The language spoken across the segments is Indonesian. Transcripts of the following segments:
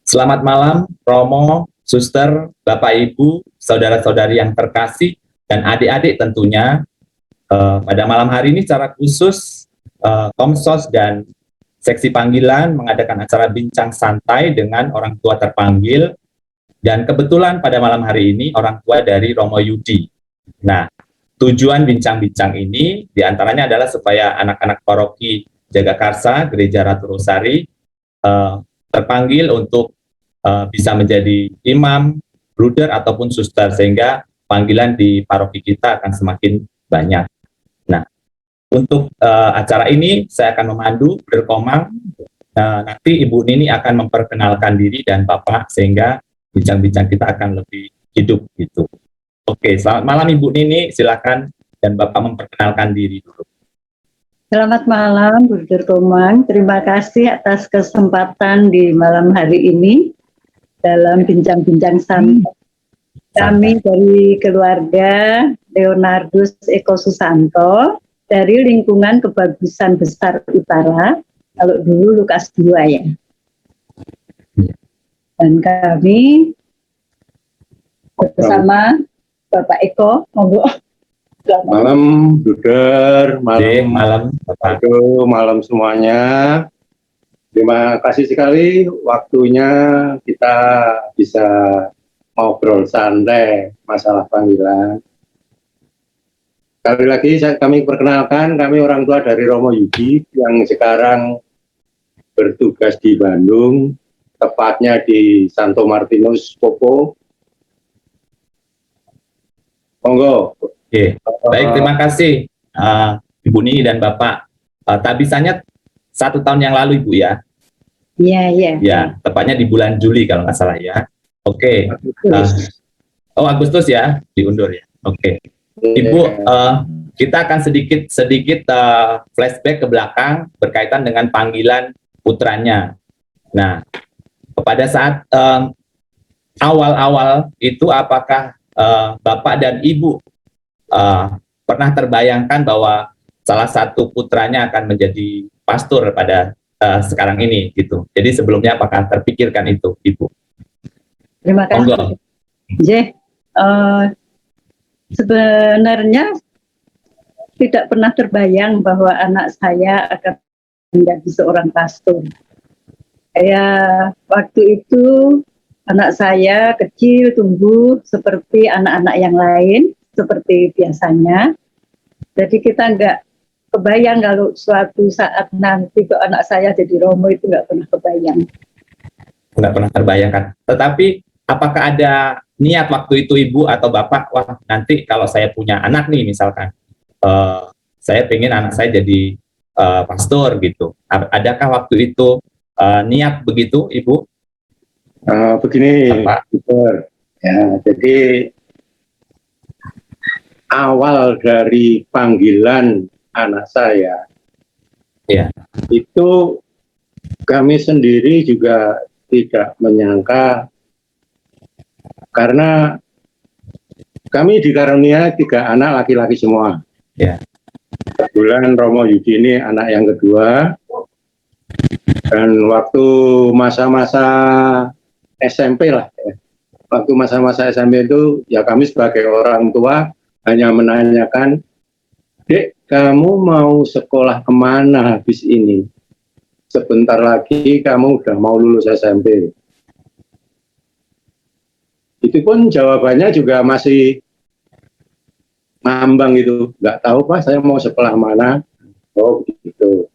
Selamat malam, Romo, Suster, Bapak Ibu, saudara-saudari yang terkasih, dan adik-adik tentunya. Pada malam hari ini secara khusus, Komsos dan Seksi Panggilan mengadakan acara bincang santai dengan orang tua terpanggil, dan kebetulan pada malam hari ini orang tua dari Romo Yudi. Nah, tujuan bincang-bincang ini diantaranya adalah supaya anak-anak paroki Jagakarsa, Gereja Ratu Rosari, terpanggil untuk bisa menjadi imam, bruder, ataupun suster, sehingga panggilan di paroki kita akan semakin banyak. Nah, untuk acara ini saya akan memandu, berkomang. Nanti Ibu Nini akan memperkenalkan diri dan Bapak, sehingga bincang-bincang kita akan lebih hidup gitu. Oke, selamat malam Ibu Nini, silakan, dan Bapak memperkenalkan diri dulu. Selamat malam, Bruder Komang. Terima kasih atas kesempatan di malam hari ini dalam bincang-bincang santai. Kami dari keluarga Leonardus Eko Susanto dari lingkungan Kebagusan Besar Utara, kalau dulu Lukas 2 ya. Dan kami bersama Bapak Eko, monggo. Malam, Bruder, malam Bapak. Malam semuanya. Terima kasih sekali waktunya kita bisa ngobrol santai masalah panggilan. Sekali lagi kami perkenalkan, kami orang tua dari Romo Yudi yang sekarang bertugas di Bandung, tepatnya di Santo Martinus Popo. Monggo. Oke, baik, terima kasih Ibu Nini dan Bapak. Tabisanya 1 tahun yang lalu Ibu ya? Iya. Ya, tepatnya di bulan Juli kalau nggak salah ya. Oke. Agustus ya, diundur ya. Oke. Ibu, kita akan sedikit flashback ke belakang berkaitan dengan panggilan putranya. Nah, pada saat awal-awal itu apakah Bapak dan Ibu pernah terbayangkan bahwa salah satu putranya akan menjadi pastor pada sekarang ini gitu. Jadi sebelumnya apakah terpikirkan itu, Ibu? Terima kasih. Sebenarnya tidak pernah terbayang bahwa anak saya akan menjadi seorang pastor. Waktu itu anak saya kecil tumbuh seperti anak-anak yang lain, seperti biasanya. Jadi kita nggak kebayang kalau suatu saat nanti kok anak saya jadi Romo, itu nggak pernah kebayang. Nggak pernah terbayangkan. Tetapi apakah ada niat waktu itu Ibu atau Bapak, wah nanti kalau saya punya anak nih misalkan, saya pengen anak saya jadi pastor gitu. Adakah waktu itu niat begitu Ibu? Begini, Bapak. Ya, jadi awal dari panggilan anak saya, itu kami sendiri juga tidak menyangka, karena kami dikaruniai 3 anak laki-laki semua. Kebetulan Romo Yudi ini anak yang kedua, dan waktu masa-masa SMP lah, waktu masa-masa SMP itu ya kami sebagai orang tua hanya menanyakan, "Dek, kamu mau sekolah kemana habis ini? Sebentar lagi kamu udah mau lulus SMP." Itu pun jawabannya juga masih ngambang gitu, nggak tahu Pak, saya mau sekolah mana. Oh gitu.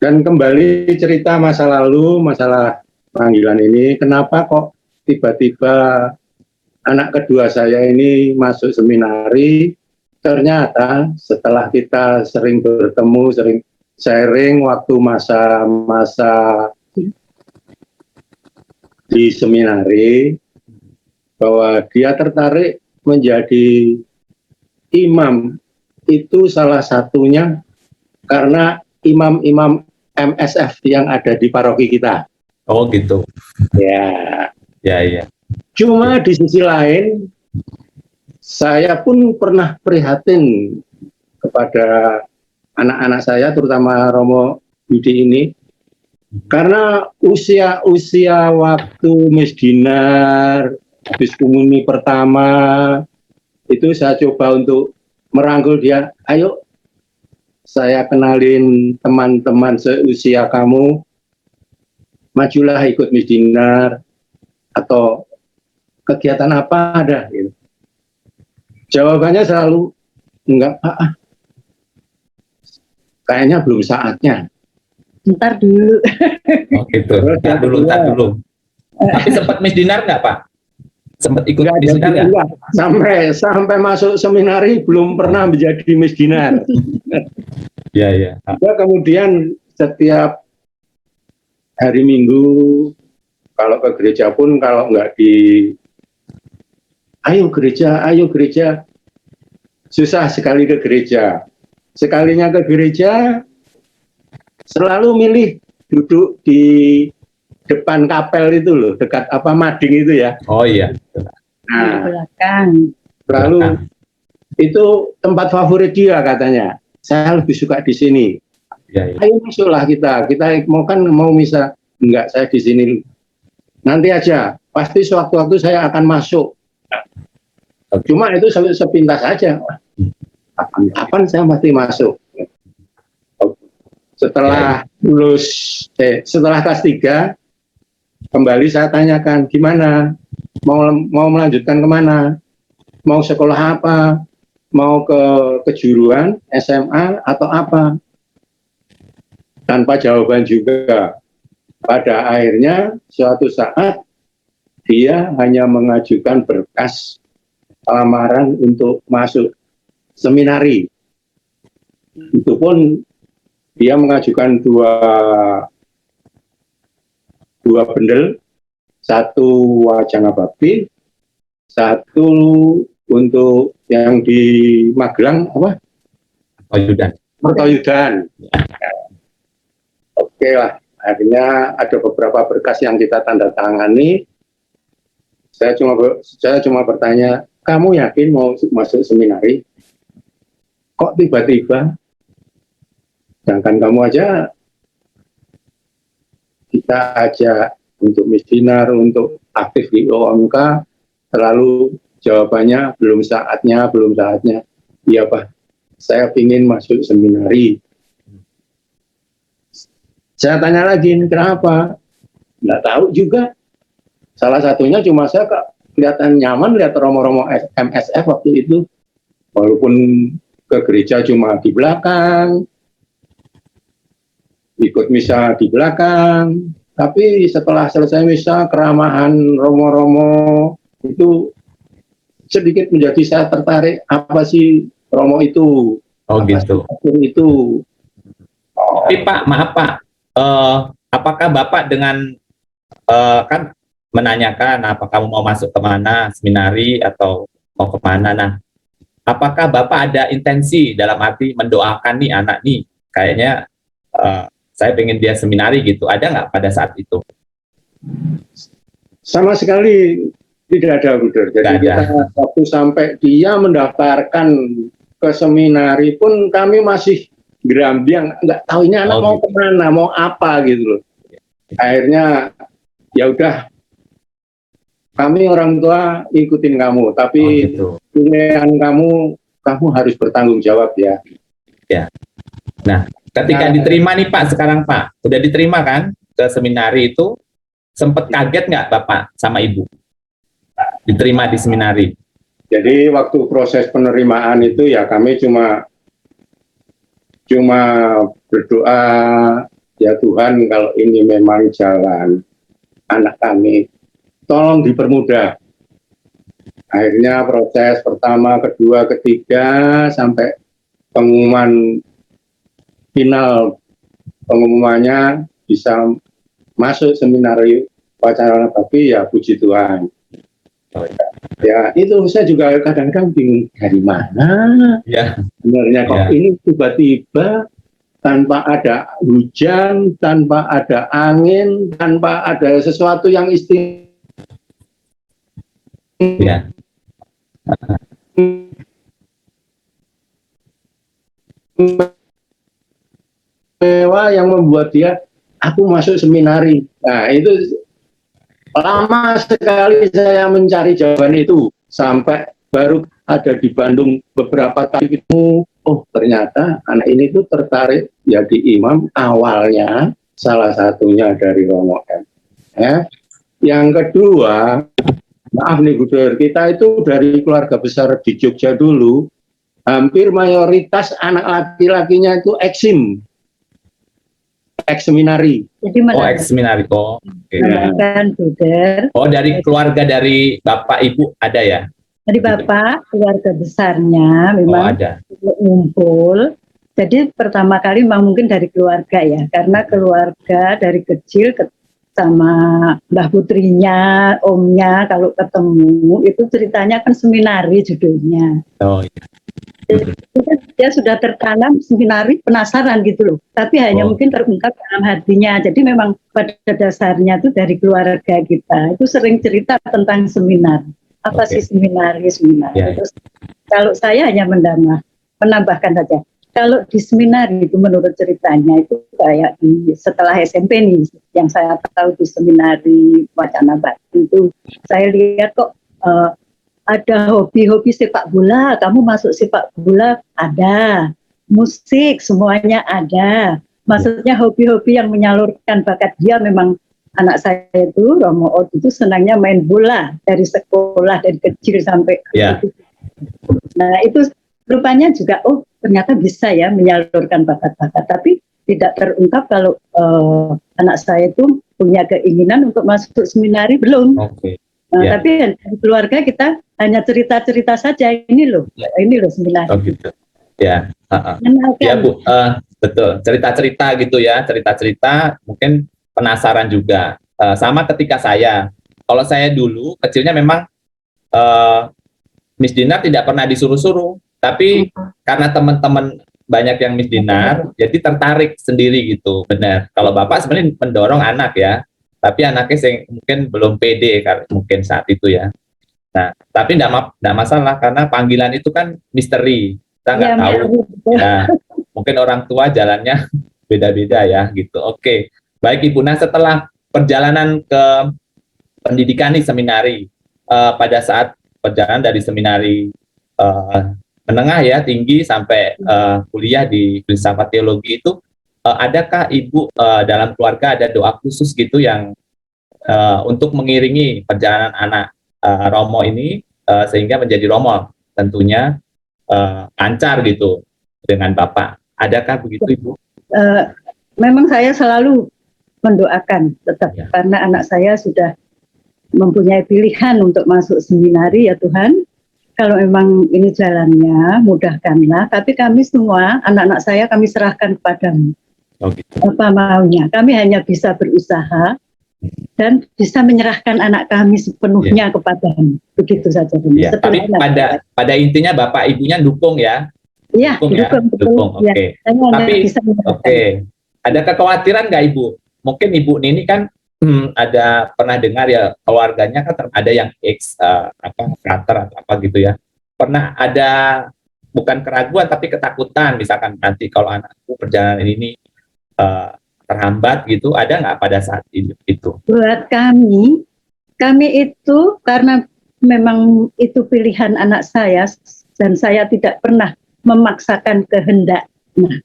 Dan kembali cerita masa lalu, masalah panggilan ini, kenapa kok tiba-tiba anak kedua saya ini masuk seminari. Ternyata setelah kita sering bertemu, sering sharing waktu masa-masa di seminari, bahwa dia tertarik menjadi imam. Itu salah satunya karena imam-imam MSF yang ada di paroki kita. Oh gitu. Ya. Ya. Cuma di sisi lain, saya pun pernah prihatin kepada anak-anak saya, terutama Romo Yudi ini, Karena usia waktu Miss Dinar habis komuni pertama itu saya coba untuk merangkul dia, ayo saya kenalin teman-teman seusia kamu, majulah ikut Miss Dinar atau kegiatan apa ada gitu. Jawabannya selalu enggak Pak, kayaknya belum saatnya. Ntar dulu. Oh gitu. Ntar dulu. Tapi sempat Miss Dinar nggak Pak? Sempat ikut Miss Dinar nggak? Sampai masuk seminari belum pernah menjadi Miss Dinar. Iya. Ya, kemudian setiap hari Minggu kalau ke gereja pun kalau nggak ayo gereja, susah sekali ke gereja. Sekalinya ke gereja selalu milih duduk di depan kapel itu loh, dekat mading itu ya. Oh iya. Di belakang. Lalu itu tempat favorit dia katanya. Saya lebih suka di sini. Ya. Ayo masuklah kita mau misa. Enggak, saya di sini. Nanti aja, pasti sewaktu-waktu saya akan masuk. Cuma itu sepintas saja. Kapan saya pasti masuk. Setelah lulus, setelah kelas 3, kembali saya tanyakan, gimana? Mau melanjutkan kemana? Mau sekolah apa? Mau ke kejuruan, SMA, atau apa? Tanpa jawaban juga. Pada akhirnya, suatu saat, dia hanya mengajukan berkas lamaran untuk masuk seminari. Itu pun dia mengajukan dua bendel, satu Wacana Bakti, satu untuk yang di Magelang apa? Pertoyudan. Oke lah, akhirnya ada beberapa berkas yang kita tanda tangani. Saya cuma bertanya, kamu yakin mau masuk seminari? Kok tiba-tiba? Sedangkan kamu aja, kita ajak untuk Miss Dinar, untuk aktif di OMK, selalu jawabannya belum saatnya. Iya Pak, saya ingin masuk seminari. Saya tanya lagi, kenapa? Nggak tahu juga. Salah satunya cuma saya kelihatan nyaman lihat romo-romo MSF waktu itu. Walaupun ke gereja cuma di belakang, ikut misa di belakang, tapi setelah selesai misa, keramahan romo-romo itu sedikit menjadi saya tertarik, apa sih romo itu? Oh gitu. Itu. Tapi Pak, maaf Pak, apakah Bapak dengan kan menanyakan apa kamu mau masuk kemana, seminari atau mau kemana? Nah, apakah Bapak ada intensi dalam arti mendoakan nih anak nih, kayaknya saya pengen dia seminari gitu, ada nggak pada saat itu? Sama sekali tidak ada, Bruder. Jadi kita waktu sampai dia mendaftarkan ke seminari pun kami masih gerambiang, nggak tahu ini anak mau kemana, mau apa gitu loh. Akhirnya ya udah, kami orang tua ikutin kamu, tapi pilihan kamu harus bertanggung jawab ya. Ya. Nah, ketika diterima nih Pak, sekarang Pak, udah diterima kan ke seminari itu, sempat kaget nggak Bapak sama Ibu? Diterima di seminari. Jadi waktu proses penerimaan itu ya kami cuma berdoa, ya Tuhan kalau ini memang jalan anak kami, tolong dipermudah. Akhirnya proses pertama, kedua, ketiga, sampai pengumuman final, pengumumannya bisa masuk seminari Wacana Bakti, ya puji Tuhan. Ya itu saya juga kadang-kadang bingung dari mana sebenarnya kok ini tiba-tiba tanpa ada hujan, tanpa ada angin, tanpa ada sesuatu yang istimewa yang membuat dia aku masuk seminari. Nah, itu lama sekali saya mencari jawaban itu, sampai baru ada di Bandung beberapa kali ketemu. Oh, ternyata anak ini tuh tertarik jadi imam, awalnya salah satunya dari Romo M. Ya. Yang kedua, maaf nih Bu Dur, kita itu dari keluarga besar di Jogja dulu, hampir mayoritas anak laki-lakinya itu ex-seminari. Jadi ex-seminari. Okay. Oh, dari keluarga dari Bapak Ibu ada ya? Dari Bapak, keluarga besarnya memang ada. Ngumpul. Jadi pertama kali memang mungkin dari keluarga ya, karena keluarga dari kecil sama Mbah Putrinya, omnya kalau ketemu itu ceritanya kan seminari judulnya. Oh iya. Dia sudah tertanam seminari, penasaran gitu loh. Tapi hanya mungkin terungkap dalam hatinya. Jadi memang pada dasarnya itu dari keluarga kita itu sering cerita tentang seminar. Apa sih seminari? Yeah. Terus kalau saya hanya menambahkan saja. Kalau di seminari itu menurut ceritanya itu kayak setelah SMP nih, yang saya tahu di seminari Wacana Bakti itu saya lihat kok ada hobi-hobi sepak bola, kamu masuk sepak bola ada, musik semuanya ada. Maksudnya hobi-hobi yang menyalurkan bakat dia. Memang anak saya itu Romo Od itu senangnya main bola dari sekolah dari kecil sampai Nah itu rupanya juga ternyata bisa ya menyalurkan bakat-bakat, tapi tidak terungkap kalau anak saya itu punya keinginan untuk masuk seminari belum. Tapi di keluarga kita hanya cerita-cerita saja, ini loh seminari. Gitu. Ya, ya Bu, betul, cerita-cerita gitu ya, cerita-cerita mungkin penasaran juga. Sama ketika kalau saya dulu kecilnya memang Miss Dinar tidak pernah disuruh-suruh, tapi karena teman-teman banyak yang Miss Dinar, jadi tertarik sendiri gitu. Benar. Kalau Bapak sebenarnya mendorong anak ya, tapi anaknya mungkin belum pede mungkin saat itu ya. Nah, tapi tidak masalah karena panggilan itu kan misteri, kita nggak tahu. Nah, mungkin orang tua jalannya beda-beda ya gitu. Oke, baik Ibu. Nah, setelah perjalanan ke pendidikan di seminari, pada saat perjalanan dari seminari menengah ya, tinggi sampai kuliah di filsafat teologi itu, adakah Ibu dalam keluarga ada doa khusus gitu yang untuk mengiringi perjalanan anak Romo ini sehingga menjadi Romo tentunya lancar gitu dengan Bapak? Adakah begitu Ibu? Memang saya selalu mendoakan tetap karena anak saya sudah mempunyai pilihan untuk masuk seminari, ya Tuhan, kalau memang ini jalannya mudahkanlah, tapi kami semua anak-anak saya kami serahkan kepadamu. Apa maunya, kami hanya bisa berusaha dan bisa menyerahkan anak kami sepenuhnya kepadamu, begitu saja. Tapi pada intinya Bapak Ibunya dukung ya? Iya, dukung. Oke. Tapi ada kekhawatiran nggak Ibu? Mungkin Ibu Nini kan ada pernah dengar ya, keluarganya kan ada yang frater atau apa gitu ya. Pernah ada bukan keraguan tapi ketakutan, misalkan nanti kalau anakku perjalanan ini terhambat gitu, ada nggak pada saat itu? Buat kami itu karena memang itu pilihan anak saya dan saya tidak pernah memaksakan kehendak. Nah,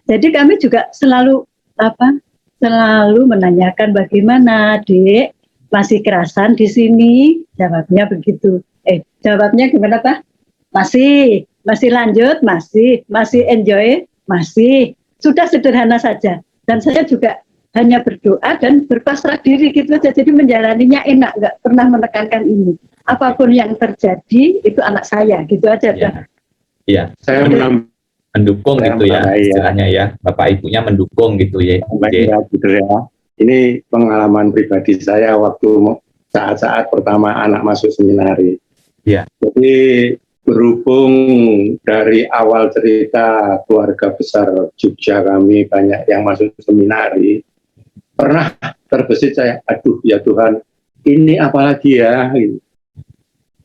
jadi kami juga selalu menanyakan bagaimana Dek, masih kerasan di sini? Jawabnya begitu. Jawabnya gimana Pak? Masih lanjut, masih enjoy, masih. Sudah sederhana saja. Dan saya juga hanya berdoa dan berpasrah diri gitu aja. Jadi menjalaninya enak, nggak pernah menekankan ini. Apapun yang terjadi itu anak saya, gitu aja. Iya. Saya mendukung gitu ya, istilahnya ya. Bapak Ibunya mendukung gitu ya. Gitu ya. Ini pengalaman pribadi saya waktu saat-saat pertama anak masuk seminari. Iya. Jadi berhubung dari awal cerita keluarga besar Jogja kami banyak yang masuk seminari, pernah terbesit saya, aduh ya Tuhan, ini apalagi ya?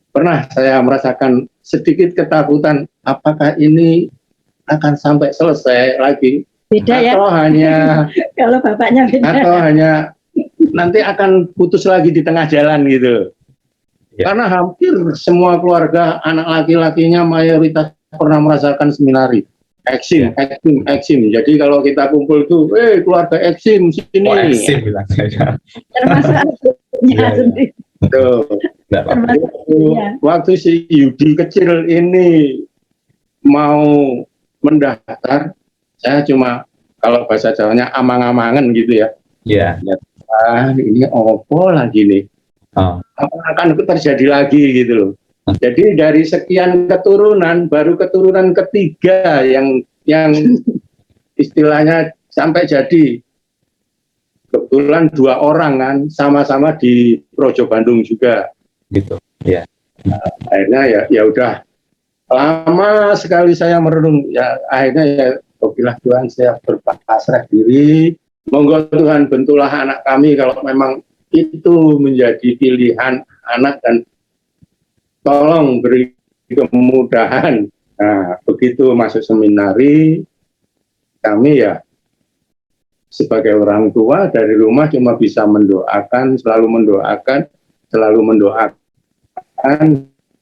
Pernah saya merasakan sedikit ketakutan, apakah ini akan sampai selesai lagi? Beda ya. Atau hanya Kalau bapaknya beda. atau hanya nanti akan putus lagi di tengah jalan gitu. Ya. Karena hampir semua keluarga anak laki-lakinya mayoritas pernah merasakan seminari. Eksim, eksim. Jadi kalau kita kumpul tuh, keluarga eksim sini. Oh, eksim bilang saya. Termasuk adiknya sendiri. Tuh. Waktu si Yudi kecil ini mau mendaftar, saya cuma kalau bahasa Jawanya amang-amangan gitu ya. Iya. Ini opo lagi nih. Akan terjadi lagi gitu loh. Jadi dari sekian keturunan, baru keturunan ketiga yang istilahnya sampai jadi. Kebetulan 2 orang kan, sama-sama di Projo Bandung juga. Gitu, ya. Akhirnya ya udah, lama sekali saya merenung. Ya akhirnya ya, bilang Tuhan, saya berpasrah diri. Monggo Tuhan bentulah anak kami kalau memang itu menjadi pilihan anak, dan tolong beri kemudahan. Nah, begitu masuk seminari, kami ya sebagai orang tua dari rumah cuma bisa mendoakan, selalu mendoakan,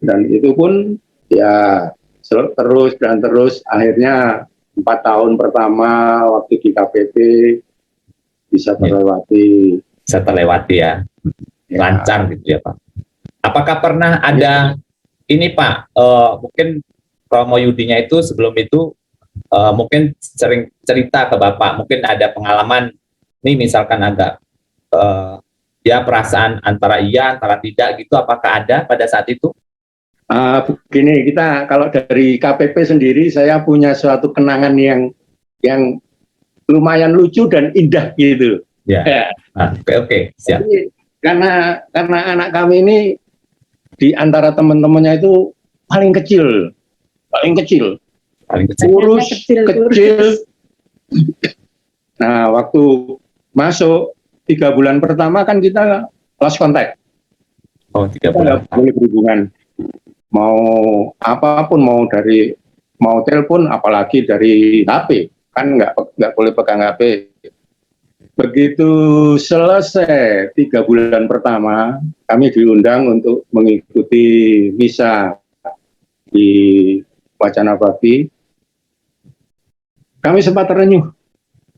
dan itu pun ya terus, akhirnya 4 tahun pertama waktu di KPP bisa terlewati. Bisa terlewati ya. Lancar gitu ya Pak. Apakah pernah ada ini Pak, mungkin Romo Yudinya itu sebelum itu mungkin sering cerita ke Bapak, mungkin ada pengalaman nih misalkan agak ya perasaan antara iya antara tidak gitu, apakah ada pada saat itu? Begini, kita kalau dari KPP sendiri, saya punya suatu kenangan yang lumayan lucu dan indah gitu. Ya. Oke, siap. Jadi, karena anak kami ini di antara teman-temannya itu paling kecil, kurus, kecil. Nah, waktu masuk 3 bulan pertama kan kita lost contact. Oh, 3 bulan. Nggak boleh berhubungan. Mau apapun, mau telepon, apalagi dari HP, kan nggak boleh pegang HP. Begitu selesai 3 bulan pertama, kami diundang untuk mengikuti misa di Wacana Bakti. Kami sempat terenyuh,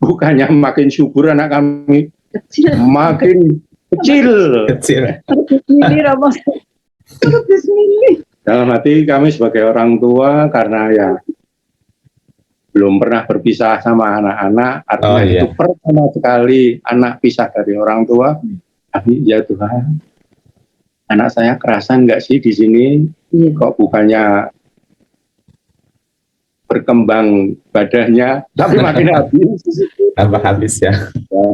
bukannya makin subur anak kami, makin kecil. Dalam hati kami sebagai orang tua, karena ya belum pernah berpisah sama anak-anak, artinya itu pertama sekali anak pisah dari orang tua. Ya Tuhan, anak saya kerasan nggak sih di sini? Kok bukannya berkembang badannya, tapi makin habis ya.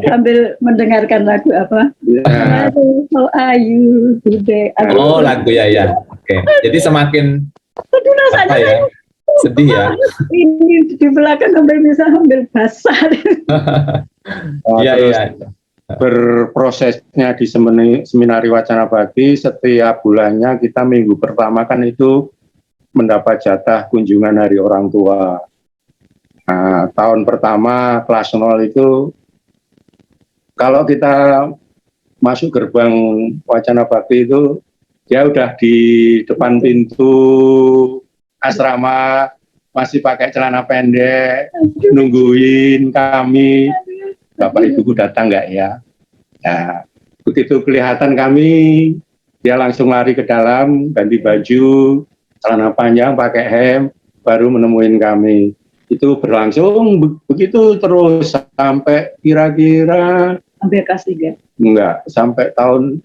Sambil mendengarkan lagu apa? Ya. How are you today? Oh, lagu ya. Oke. Jadi semakin apa ya? Sedih ya. Ini di belakang sambil basah. Iya. Berprosesnya di Seminari Wacana Bakti, setiap bulannya kita minggu pertama kan itu mendapat jatah kunjungan hari orang tua. Nah, tahun pertama kelas 0 itu, kalau kita masuk gerbang Wacana Bakti itu, dia udah di depan pintu asrama, masih pakai celana pendek, nungguin kami, Bapak Ibu datang nggak ya? Nah, begitu kelihatan kami, dia langsung lari ke dalam, ganti baju, celana panjang, pakai hem, baru menemuin kami. Itu berlangsung begitu terus sampai kira-kira hampir kelas 3. Enggak, sampai tahun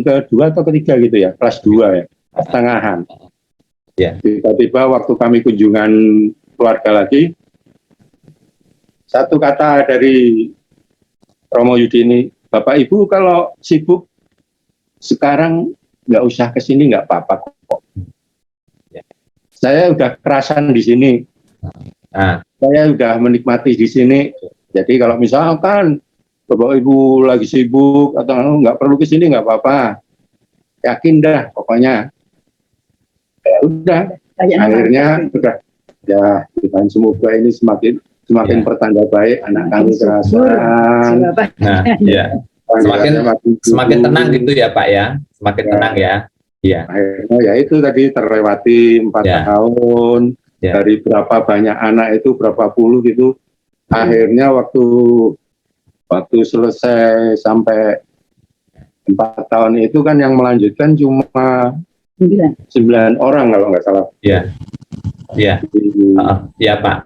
kedua atau ketiga gitu ya, kelas 2 ya, setengahan. Ya. Tiba-tiba waktu kami kunjungan keluarga lagi, satu kata dari Romo Yudi ini, Bapak Ibu kalau sibuk sekarang nggak usah ke sini, nggak apa-apa kok. Saya udah kerasan di sini, saya udah menikmati di sini. Jadi kalau misalkan Bapak Ibu lagi sibuk atau nggak perlu ke sini, nggak apa-apa. Yakin dah, pokoknya. Ya udah. Akhirnya Ya, Tuhan semoga ini semakin Ya. bertanda baik, anak kami kerasan. Nah, ya. Semakin tenang gitu ya Pak ya, semakin tenang ya. Iya. Akhirnya ya itu tadi terlewati 4 tahun, dari berapa banyak anak itu, berapa puluh gitu. Akhirnya waktu selesai sampai 4 tahun itu kan yang melanjutkan cuma 9 orang kalau nggak salah. Iya. Iya. Iya Pak.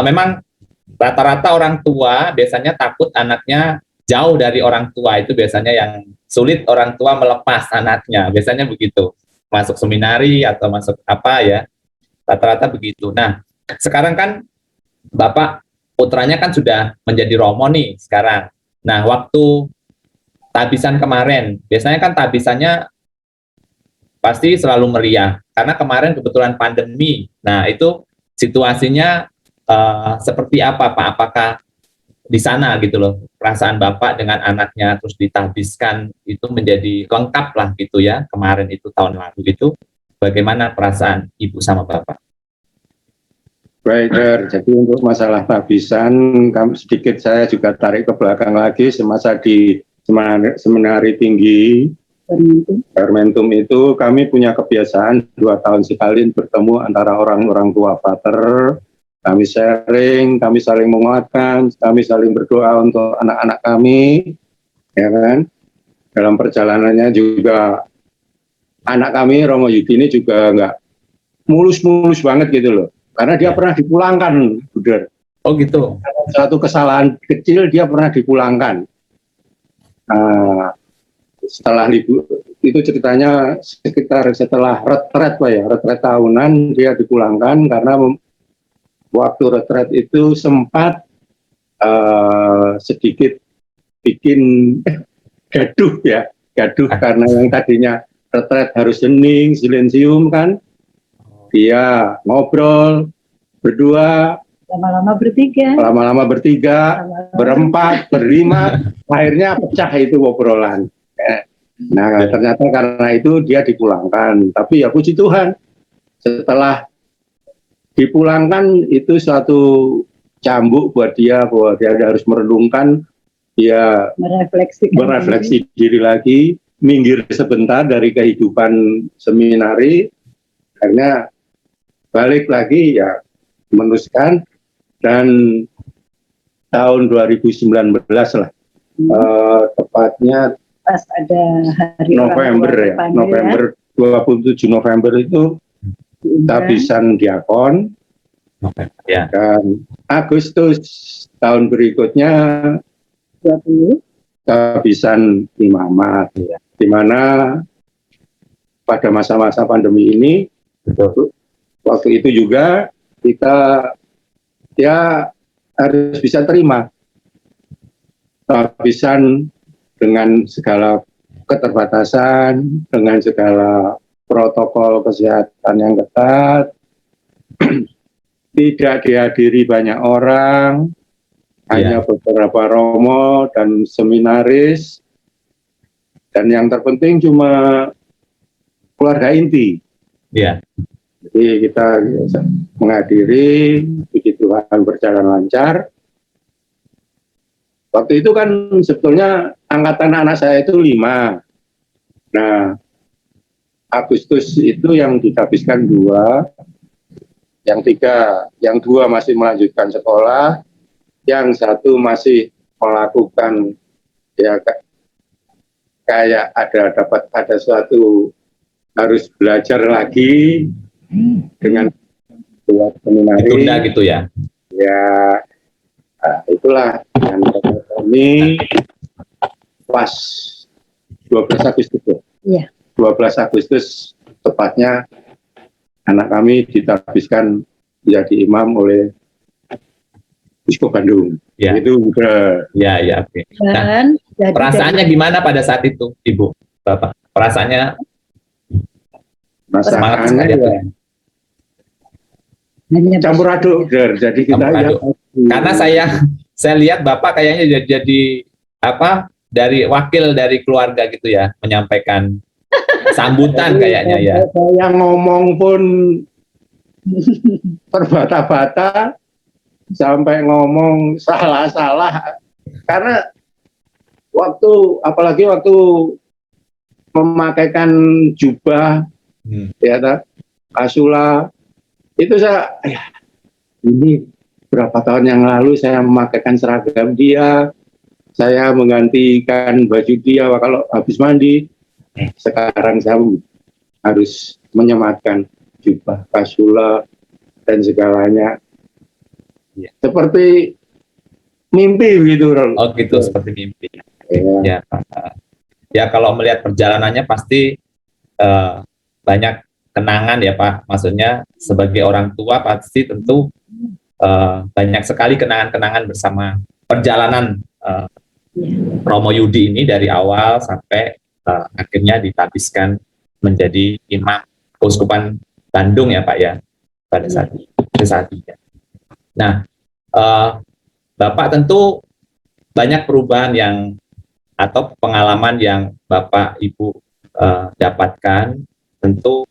Memang rata-rata orang tua biasanya takut anaknya jauh dari orang tua, itu biasanya yang sulit orang tua melepas anaknya, biasanya begitu, masuk seminari atau masuk apa ya, rata-rata begitu. Nah, sekarang kan Bapak putranya kan sudah menjadi romo nih sekarang. Nah, waktu tabisan kemarin, biasanya kan tabisannya pasti selalu meriah, karena kemarin kebetulan pandemi. Nah, itu situasinya seperti apa Pak? Apakah di sana gitu loh, perasaan Bapak dengan anaknya terus ditabiskan itu menjadi lengkap lah gitu ya, kemarin itu tahun lalu itu, bagaimana perasaan Ibu sama Bapak? Baik, jadi untuk masalah tabisan, sedikit saya juga tarik ke belakang lagi, semasa di seminari tinggi Permentum itu kami punya kebiasaan 2 tahun sekali bertemu antara orang tua pater. Kami sharing, kami saling menguatkan, kami saling berdoa untuk anak-anak kami, ya kan. Dalam perjalanannya juga anak kami Romo Yudi ini juga nggak mulus-mulus banget gitu loh, karena dia pernah dipulangkan, Buder. Oh gitu. Satu kesalahan kecil dia pernah dipulangkan. Setelah libur itu ceritanya sekitar setelah retret Pak ya, retret tahunan dia dipulangkan karena waktu retret itu sempat sedikit bikin gaduh karena yang tadinya retret harus hening, silensium kan, dia ngobrol berdua, lama-lama bertiga, berempat, berlima, akhirnya pecah itu obrolan. Nah ternyata karena itu dia dipulangkan, tapi ya puji Tuhan setelah dipulangkan itu suatu cambuk buat dia, bahwa dia harus merenungkan, dia merefleksi diri lagi, minggir sebentar dari kehidupan seminari, akhirnya balik lagi ya meneruskan, dan tahun 2019 lah, tepatnya pas ada hari November ya, November 27 November itu tabisan diakon, dan Agustus tahun berikutnya 20 tabisan imamat, ya. Di mana pada masa-masa pandemi ini, waktu itu juga kita ya harus bisa terima tabisan dengan segala keterbatasan, dengan segala protokol kesehatan yang ketat, tidak dihadiri banyak orang, hanya beberapa romo dan seminaris, dan yang terpenting cuma keluarga inti. Jadi kita menghadiri, puji Tuhan berjalan lancar. Waktu itu kan sebetulnya angkatan anak saya itu 5. Nah, Agustus itu yang ditabiskan 2, yang 2 masih melanjutkan sekolah, yang 1 masih melakukan ya kayak ada suatu harus belajar lagi dengan buat seminari. Ditunda gitu ya? Ya, itulah yang kami pas 12 Agustus ya. 12 Agustus tepatnya anak kami ditabiskan menjadi imam oleh Uskup Bandung. Itu udah. Oke. Nah, perasaannya gimana pada saat itu, Ibu, Bapak? Perasaannya ya, campur aduk, jadi kita karena saya lihat Bapak kayaknya jadi apa, dari wakil dari keluarga gitu ya, menyampaikan sambutan kayaknya ya. Yang ngomong pun terbata-bata sampai ngomong salah-salah, karena apalagi waktu memakaikan jubah, ya kasula, itu ini berapa tahun yang lalu saya memakaikan seragam dia, saya menggantikan baju dia kalau habis mandi. Sekarang saya harus menyematkan jubah, kasula, dan segalanya. Ya. Seperti mimpi gitu. Oh gitu, seperti mimpi. Ya, ya kalau melihat perjalanannya pasti banyak kenangan ya Pak. Maksudnya sebagai orang tua pasti tentu banyak sekali kenangan-kenangan bersama perjalanan Romo Yudi ini dari awal sampai akhirnya ditabiskan menjadi imam Keuskupan Bandung ya Pak ya pada saat itu. Nah, Bapak tentu banyak perubahan atau pengalaman yang Bapak Ibu dapatkan. Tentu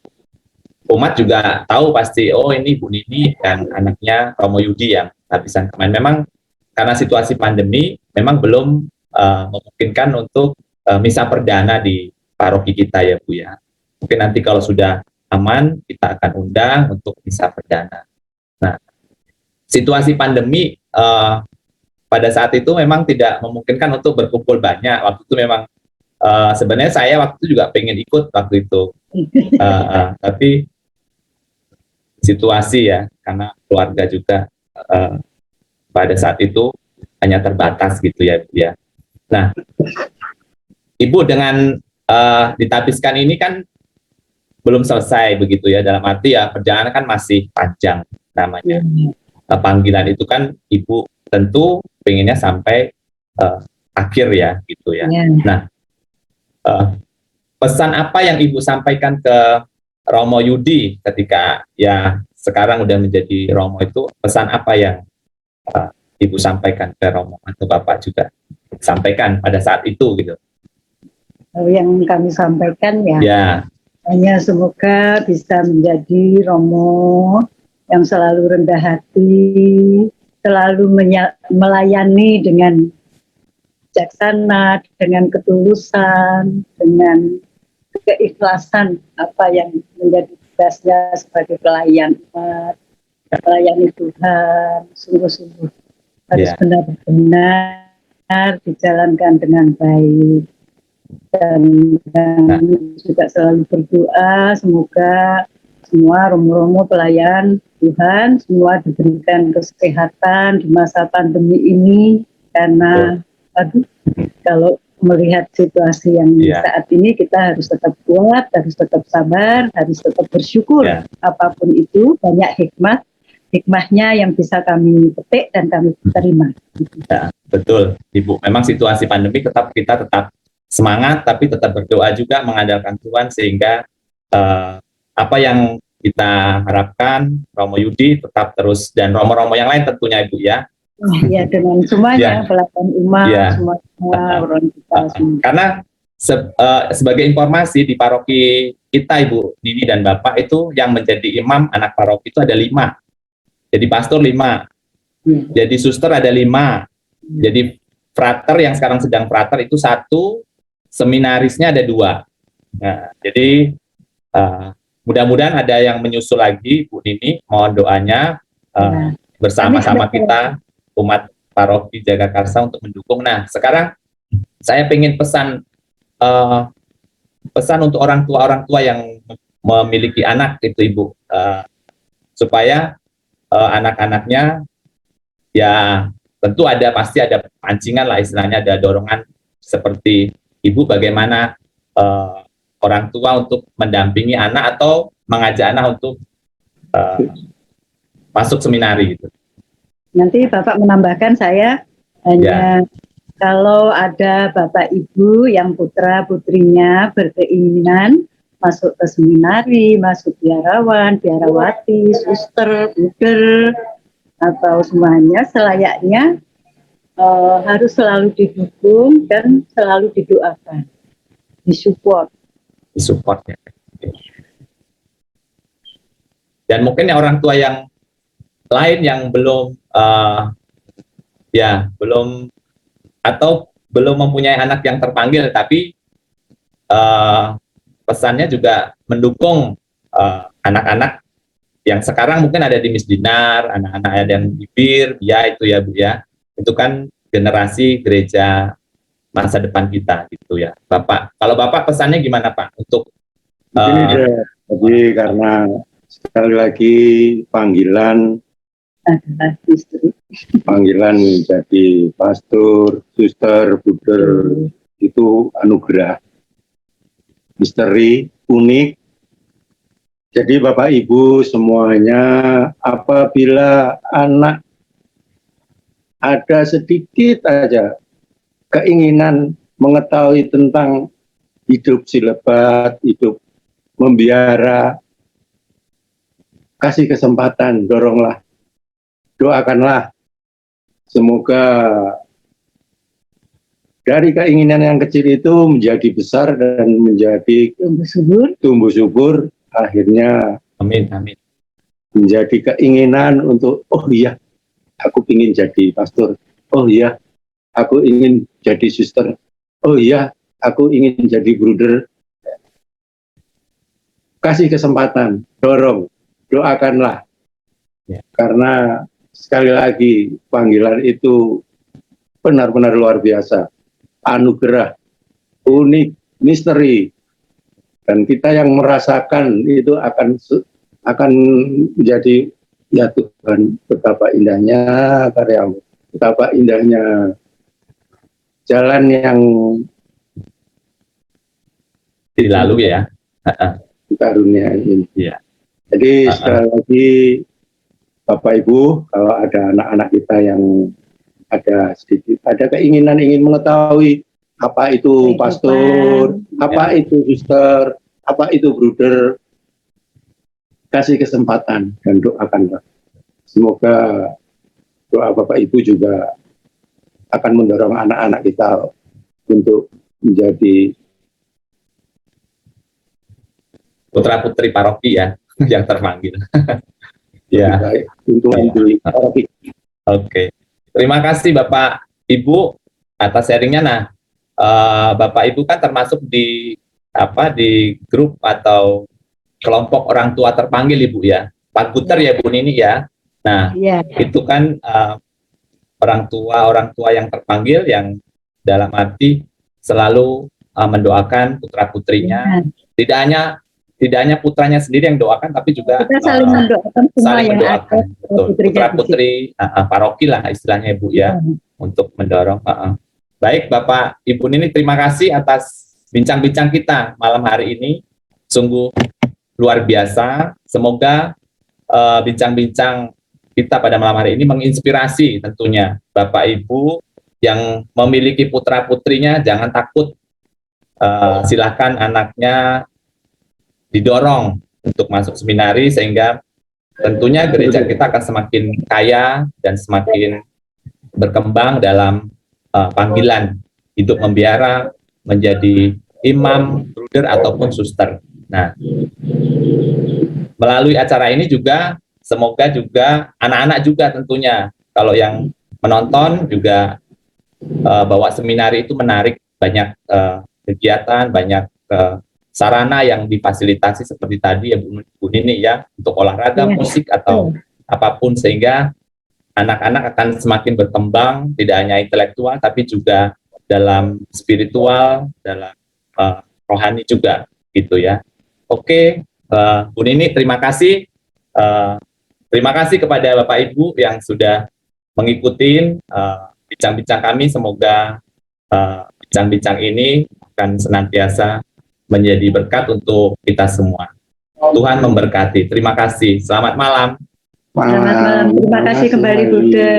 umat juga tahu pasti, oh ini Bu Nini dan anaknya Romo Yudi yang tabisan kemarin. Memang karena situasi pandemi, memang belum memungkinkan untuk misa perdana di paroki kita ya Bu ya. Mungkin nanti kalau sudah aman, kita akan undang untuk misa perdana. Nah, situasi pandemi pada saat itu memang tidak memungkinkan untuk berkumpul banyak. Waktu itu memang sebenarnya saya waktu itu juga pengen ikut waktu itu, tapi situasi ya, karena keluarga juga pada saat itu hanya terbatas gitu ya, Bu ya. Nah, Ibu dengan ditabiskan ini kan belum selesai begitu ya, dalam arti ya perjalanan kan masih panjang namanya. Panggilan itu kan Ibu tentu pengennya sampai akhir ya gitu ya. Nah, pesan apa yang Ibu sampaikan ke Romo Yudi ketika ya sekarang udah menjadi Romo itu, pesan apa yang Ibu sampaikan ke Romo atau Bapak juga sampaikan pada saat itu gitu? Yang kami sampaikan ya. Hanya semoga bisa menjadi Romo yang selalu rendah hati, selalu melayani dengan bijaksana, dengan ketulusan, dengan keikhlasan apa yang menjadi tugasnya sebagai pelayan umat, melayani Tuhan, sungguh-sungguh harus benar-benar dijalankan dengan baik. Dan juga selalu berdoa semoga semua romo-romo pelayan Tuhan semua diberikan kesehatan di masa pandemi ini, karena kalau melihat situasi yang saat ini kita harus tetap kuat, harus tetap sabar, harus tetap bersyukur. Apapun itu banyak hikmahnya yang bisa kami petik dan kami terima. Ya, betul Ibu, memang situasi pandemi kita tetap semangat, tapi tetap berdoa juga mengandalkan Tuhan, sehingga apa yang kita harapkan Romo Yudi tetap terus, dan romo-romo yang lain tentunya Ibu ya. Ya, dengan semuanya, pelayan umat, semuanya orang kita semua. Karena sebagai informasi di paroki kita Ibu Nini dan Bapak itu yang menjadi imam anak paroki itu ada 5. Jadi pastor 5. Jadi suster ada 5. Jadi frater yang sekarang sedang frater itu 1. Seminarisnya ada 2. Nah, jadi mudah-mudahan ada yang menyusul lagi, Bu Nini. Mohon doanya bersama-sama kita umat paroki Jagakarsa untuk mendukung. Nah, sekarang saya ingin pesan untuk orang tua yang memiliki anak itu Ibu, supaya anak-anaknya ya tentu pasti ada pancingan lah istilahnya, ada dorongan seperti Ibu bagaimana orang tua untuk mendampingi anak atau mengajak anak untuk masuk seminari gitu. Nanti Bapak menambahkan, saya hanya kalau ada Bapak Ibu yang putra putrinya berkeinginan masuk ke seminari, masuk biarawan, biarawati, suster, buder, atau semuanya selayaknya harus selalu didukung dan selalu didoakan, disupport ya. Dan mungkin orang tua yang lain yang belum belum mempunyai anak yang terpanggil, tapi pesannya juga mendukung anak-anak yang sekarang mungkin ada di Misdinar, anak-anak ada yang di BIR, ya itu ya Bu ya, itu kan generasi gereja masa depan kita gitu ya, Bapak. Kalau Bapak pesannya gimana Pak untuk ini jadi karena sekali lagi panggilan menjadi pastor, suster, bruder itu anugerah, misteri, unik. Jadi Bapak Ibu semuanya, apabila anak ada sedikit aja keinginan mengetahui tentang hidup silebat, hidup membiara, kasih kesempatan, doronglah, doakanlah. Semoga dari keinginan yang kecil itu menjadi besar dan menjadi tumbuh subur, akhirnya amin, amin, menjadi keinginan untuk, oh iya, aku ingin jadi pastor, oh iya, aku ingin jadi suster, oh iya, aku ingin jadi bruder. Kasih kesempatan, dorong, doakanlah. Ya. Karena sekali lagi panggilan itu benar-benar luar biasa, anugerah, unik, misteri, dan kita yang merasakan itu akan menjadi, ya Tuhan, betapa indahnya karyamu, betapa indahnya jalan yang dilalui ya. Karunia ini. Ya. Jadi sekali lagi Bapak Ibu, kalau ada anak-anak kita yang ada sedikit ada keinginan ingin mengetahui apa itu pastor, apa itu suster, apa itu bruder, kasih kesempatan dan doakan. Semoga doa Bapak Ibu juga akan mendorong anak-anak kita untuk menjadi putra-putri paroki ya, yang terpanggil. Ya. Untuk paroki. Oke. Terima kasih Bapak Ibu atas sharingnya. Nah, Bapak Ibu kan termasuk di grup atau kelompok orang tua terpanggil Ibu ya. Pak Guter ya Bu Nini ya. Nah, itu kan orang tua yang terpanggil yang dalam arti selalu mendoakan putra-putrinya. Tidak hanya putranya sendiri yang doakan, tapi juga kita saling mendoakan semua yang ada putra-putri paroki lah istilahnya Bu ya, untuk mendorong. Baik Bapak Ibu Nini, terima kasih atas bincang-bincang kita malam hari ini, sungguh luar biasa. Semoga bincang-bincang kita pada malam hari ini menginspirasi tentunya Bapak Ibu yang memiliki putra-putrinya, jangan takut, silakan anaknya didorong untuk masuk seminari, sehingga tentunya gereja kita akan semakin kaya dan semakin berkembang dalam panggilan hidup membiara, menjadi imam, bruder, ataupun suster. Nah, melalui acara ini juga, semoga juga anak-anak juga tentunya, kalau yang menonton juga bahwa seminari itu menarik, banyak kegiatan, banyak sarana yang difasilitasi seperti tadi ya Bu Nini ya, untuk olahraga, musik atau apapun, sehingga anak-anak akan semakin berkembang, tidak hanya intelektual tapi juga dalam spiritual, dalam rohani juga gitu ya. Oke, Bu Nini, terima kasih. Terima kasih kepada Bapak Ibu yang sudah mengikuti bincang-bincang kami. Semoga bincang-bincang ini akan senantiasa menjadi berkat untuk kita semua. Tuhan memberkati. Terima kasih. Selamat malam. Selamat malam. Terima kasih kembali, Bunda.